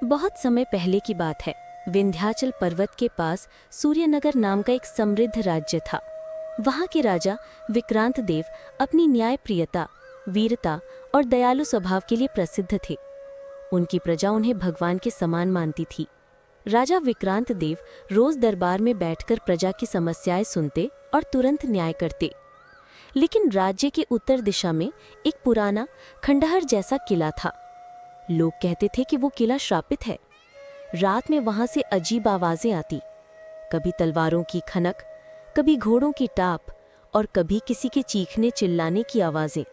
बहुत समय पहले की बात है। विंध्याचल पर्वत के पास सूर्यनगर नाम का एक समृद्ध राज्य था। वहाँ के राजा विक्रांत देव अपनी न्यायप्रियता, वीरता और दयालु स्वभाव के लिए प्रसिद्ध थे। उनकी प्रजा उन्हें भगवान के समान मानती थी। राजा विक्रांत देव रोज दरबार में बैठकर प्रजा की समस्याएं सुनते और तुरंत न्याय करते। लेकिन राज्य के उत्तर दिशा में एक पुराना खंडहर जैसा किला था। लोग कहते थे कि वो किला श्रापित है। रात में वहां से अजीब आवाजें आती, कभी तलवारों की खनक, कभी घोड़ों की टाप और कभी किसी के चीखने चिल्लाने की आवाजें।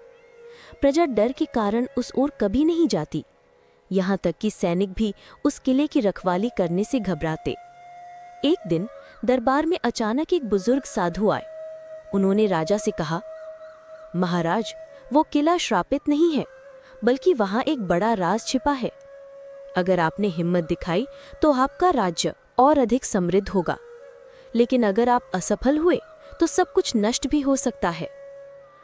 प्रजा डर के कारण उस ओर कभी नहीं जाती। यहाँ तक कि सैनिक भी उस किले की रखवाली करने से घबराते। एक दिन दरबार में अचानक एक बुजुर्ग साधु आए। उन्होंने राजा से कहा, महाराज, वो किला श्रापित नहीं है, बल्कि वहां एक बड़ा राज छिपा है। अगर आपने हिम्मत दिखाई तो आपका राज्य और अधिक समृद्ध होगा, लेकिन अगर आप असफल हुए तो सब कुछ नष्ट भी हो सकता है।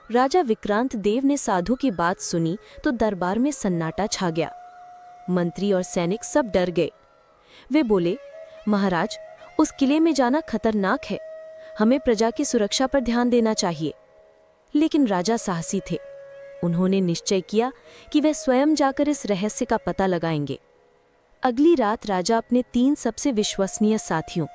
राजा विक्रांत देव ने साधु की बात सुनी तो दरबार में सन्नाटा छा गया। मंत्री और सैनिक सब डर गए। वे बोले, महाराज, उस किले में जाना खतरनाक है, हमें प्रजा की सुरक्षा पर ध्यान देना चाहिए। लेकिन राजा साहसी थे। उन्होंने निश्चय किया कि वे स्वयं जाकर इस रहस्य का पता लगाएंगे। अगली रात राजा अपने 3 सबसे विश्वसनीय साथियों,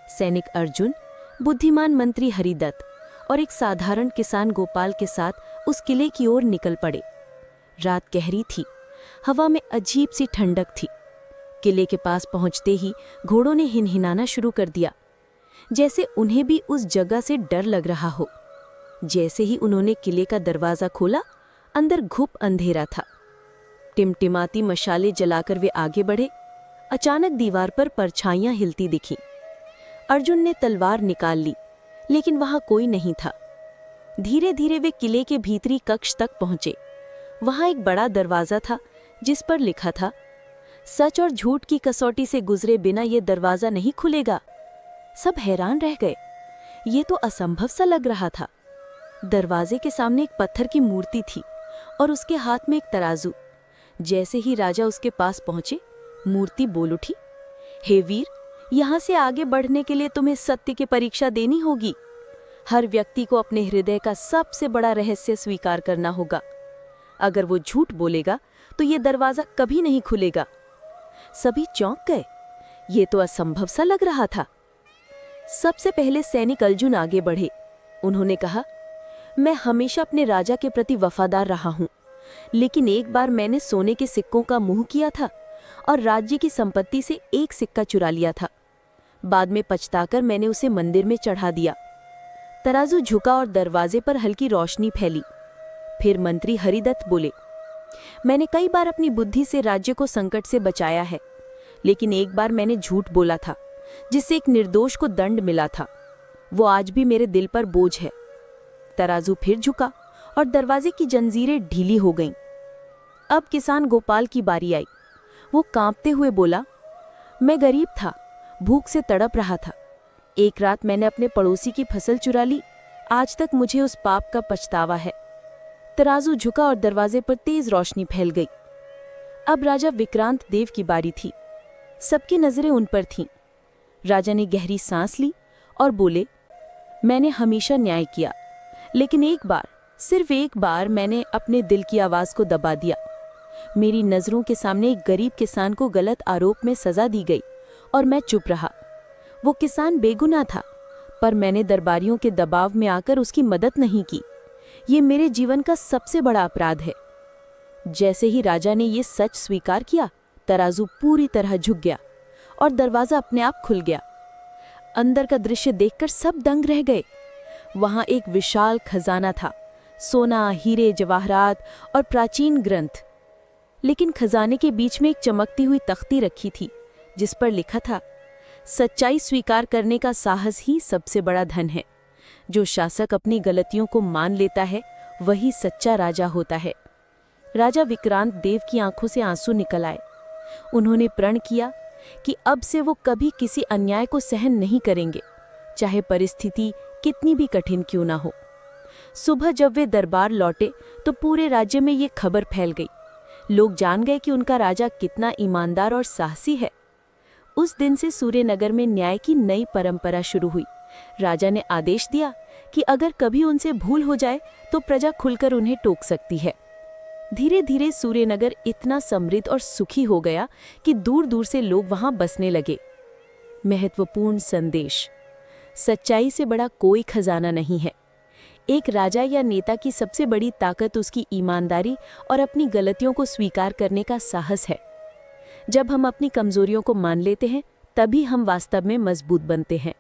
सैनिक अर्जुन, बुद्धिमान मंत्री हरिदत्त और एक साधारण किसान गोपाल के साथ उस किले की ओर निकल पड़े। रात गहरी थी, हवा में अजीब सी ठंडक थी। किले के पास पहुंचते ही घोड़ों ने हिनहिनाना शुरू कर दिया, जैसे उन्हें भी उस जगह से डर लग रहा हो। जैसे ही उन्होंने किले का दरवाजा खोला, अंदर घुप अंधेरा था। टिमटिमाती मशाले जलाकर वे आगे बढ़े। अचानक दीवार पर परछाइयां हिलती दिखीं। अर्जुन ने तलवार निकाल ली, लेकिन वहां कोई नहीं था। धीरे धीरे वे किले के भीतरी कक्ष तक पहुंचे। वहां एक बड़ा दरवाजा था, जिस पर लिखा था, सच और झूठ की कसौटी से गुजरे बिना ये दरवाजा नहीं खुलेगा। सब हैरान रह गए। ये तो असंभव सा लग रहा था। दरवाजे के सामने एक पत्थर की मूर्ति थी और उसके हाथ में एक तराजू। जैसे ही राजा उसके पास पहुंचे, मूर्ति बोल उठी, हे वीर, यहां से आगे बढ़ने के लिए तुम्हें सत्य की परीक्षा देनी होगी। हर व्यक्ति को अपने हृदय का सबसे बड़ा रहस्य स्वीकार करना होगा। अगर वो झूठ बोलेगा तो ये दरवाजा कभी नहीं खुलेगा। सभी चौंक गए। ये तो असंभव सा लग रहा था। सबसे पहले सैनिक अर्जुन आगे बढ़े। उन्होंने कहा, मैं हमेशा अपने राजा के प्रति वफादार रहा हूं, लेकिन एक बार मैंने सोने के सिक्कों का मुंह किया था और राज्य की संपत्ति से एक सिक्का चुरा लिया था। बाद में पछताकर मैंने उसे मंदिर में चढ़ा दिया। तराजू झुका और दरवाजे पर हल्की रोशनी फैली। फिर मंत्री हरिदत्त बोले, मैंने कई बार अपनी बुद्धि से राज्य को संकट से बचाया है, लेकिन एक बार मैंने झूठ बोला था, जिससे एक निर्दोष को दंड मिला था। वो आज भी मेरे दिल पर बोझ है। तराजू फिर झुका और दरवाजे की जंजीरें ढीली हो गईं। अब किसान गोपाल की बारी आई। वो कांपते हुए बोला, मैं गरीब था, भूख से तड़प रहा था। एक रात मैंने अपने पड़ोसी की फसल चुरा ली। आज तक मुझे उस पाप का पछतावा है। तराजू झुका और दरवाजे पर तेज रोशनी फैल गई। अब राजा विक्रांत देव की बारी थी। सबकी नजरें उन पर थीं। राजा ने गहरी सांस ली और बोले, मैंने हमेशा न्याय किया, लेकिन एक बार, सिर्फ एक बार मैंने अपने दिल की आवाज को दबा दिया। मेरी नजरों के सामने एक गरीब किसान को गलत आरोप में सजा दी गई और मैं चुप रहा। वो किसान बेगुनाह था, पर मैंने दरबारियों के दबाव में आकर उसकी मदद नहीं की। ये मेरे जीवन का सबसे बड़ा अपराध है। जैसे ही राजा ने ये सच स्वीकार किया, तराजू पूरी तरह झुक गया और दरवाजा अपने आप खुल गया। अंदर का दृश्य देखकर सब दंग रह गए। वहां एक विशाल खजाना था, सोना, हीरे, जवाहरात और प्राचीन ग्रंथ। लेकिन खजाने के बीच में एक चमकती हुई तख्ती रखी थी, जिस पर लिखा था, सच्चाई स्वीकार करने का साहस ही सबसे बड़ा धन है। जो शासक अपनी गलतियों को मान लेता है, वही सच्चा राजा होता है। राजा विक्रांत देव की आंखों से आंसू निकल आए। उन्होंने प्रण किया कि अब से वो कभी किसी अन्याय को सहन नहीं करेंगे, चाहे परिस्थिति कितनी भी कठिन क्यों ना हो। सुबह जब वे दरबार लौटे तो पूरे राज्य में ये खबर फैल गई, लोग जान गए कि उनका राजा कितना ईमानदार और साहसी है। उस दिन से सूर्यनगर में न्याय की नई परंपरा शुरू हुई। राजा ने आदेश दिया कि अगर कभी उनसे भूल हो जाए तो प्रजा खुलकर उन्हें टोक सकती है। धीरे धीरे सूर्यनगर इतना समृद्ध और सुखी हो गया कि दूर दूर से लोग वहां बसने लगे। महत्वपूर्ण संदेश: सच्चाई से बड़ा कोई खजाना नहीं है। एक राजा या नेता की सबसे बड़ी ताकत उसकी ईमानदारी और अपनी गलतियों को स्वीकार करने का साहस है। जब हम अपनी कमजोरियों को मान लेते हैं, तभी हम वास्तव में मजबूत बनते हैं।